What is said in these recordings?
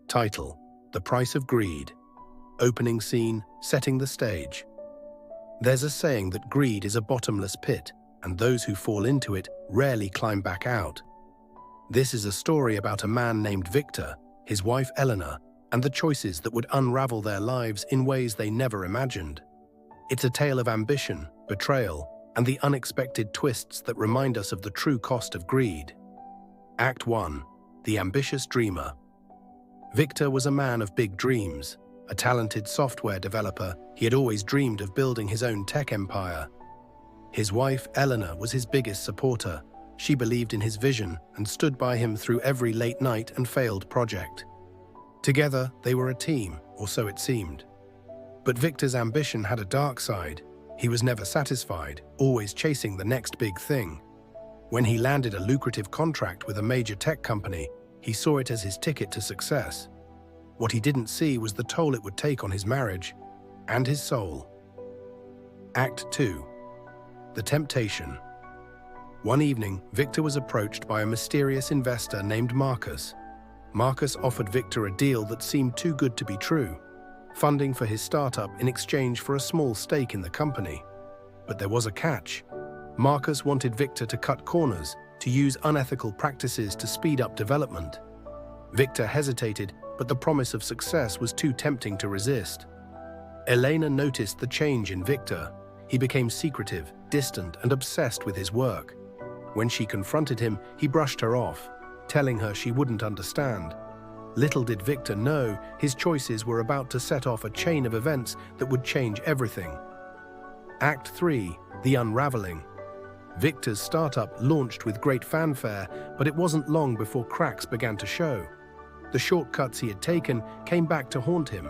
Title: The Price of Greed. Opening scene, setting the stage. There's a saying that greed is a bottomless pit, and those who fall into it rarely climb back out. This is a story about a man named Victor, his wife Elena, and the choices that would unravel their lives in ways they never imagined. It's a tale of ambition, betrayal, and the unexpected twists that remind us of the true cost of greed. Act 1. The Ambitious Dreamer. Victor was a man of big dreams. A talented software developer, he had always dreamed of building his own tech empire. His wife, Elena, was his biggest supporter. She believed in his vision and stood by him through every late night and failed project. Together, they were a team, or so it seemed. But Victor's ambition had a dark side. He was never satisfied, always chasing the next big thing. When he landed a lucrative contract with a major tech company, he saw it as his ticket to success. What he didn't see was the toll it would take on his marriage and his soul. Act 2. The Temptation. One evening, Victor was approached by a mysterious investor named Marcus. Marcus offered Victor a deal that seemed too good to be true, funding for his startup in exchange for a small stake in the company. But there was a catch. Marcus wanted Victor to cut corners, to use unethical practices to speed up development. Victor hesitated, but the promise of success was too tempting to resist. Elena noticed the change in Victor. He became secretive, distant, and obsessed with his work. When she confronted him, he brushed her off, telling her she wouldn't understand. Little did Victor know, his choices were about to set off a chain of events that would change everything. Act 3. The Unraveling. Victor's startup launched with great fanfare, but it wasn't long before cracks began to show. The shortcuts he had taken came back to haunt him.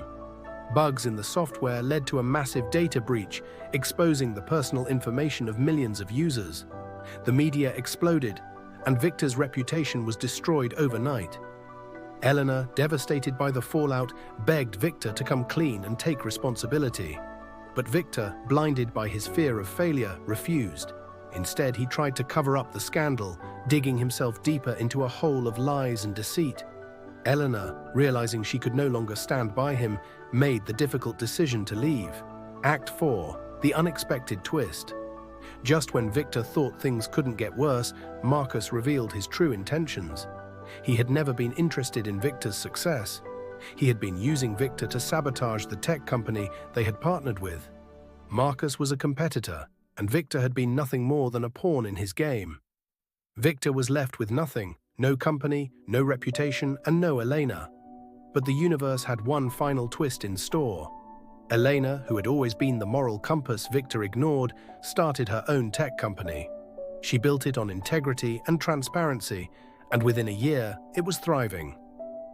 Bugs in the software led to a massive data breach, exposing the personal information of millions of users. The media exploded, and Victor's reputation was destroyed overnight. Elena, devastated by the fallout, begged Victor to come clean and take responsibility. But Victor, blinded by his fear of failure, refused. Instead, he tried to cover up the scandal, digging himself deeper into a hole of lies and deceit. Elena, realizing she could no longer stand by him, made the difficult decision to leave. Act 4. The Unexpected Twist. Just when Victor thought things couldn't get worse, Marcus revealed his true intentions. He had never been interested in Victor's success. He had been using Victor to sabotage the tech company they had partnered with. Marcus was a competitor, and Victor had been nothing more than a pawn in his game. Victor was left with nothing. No company, no reputation, and no Elena. But the universe had one final twist in store. Elena, who had always been the moral compass Victor ignored, started her own tech company. She built it on integrity and transparency, and within a year, it was thriving.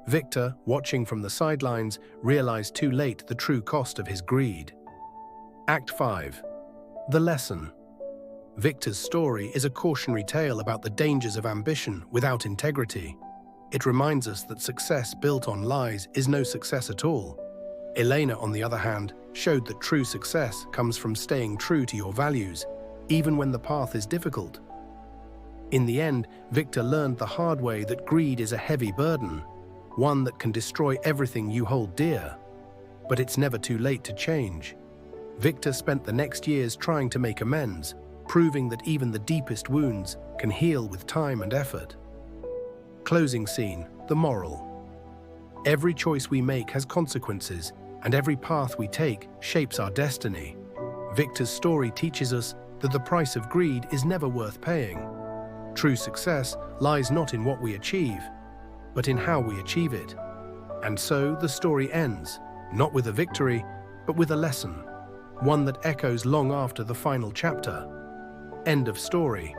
Victor, watching from the sidelines, realized too late the true cost of his greed. Act 5. The Lesson. Victor's story is a cautionary tale about the dangers of ambition without integrity. It reminds us that success built on lies is no success at all. Elena, on the other hand, showed that true success comes from staying true to your values, even when the path is difficult. In the end, Victor learned the hard way that greed is a heavy burden, one that can destroy everything you hold dear. But it's never too late to change. Victor spent the next years trying to make amends, proving that even the deepest wounds can heal with time and effort. Closing scene, the moral. Every choice we make has consequences, and every path we take shapes our destiny. Victor's story teaches us that the price of greed is never worth paying. True success lies not in what we achieve, but in how we achieve it. And so the story ends, not with a victory, but with a lesson, one that echoes long after the final chapter. End of story.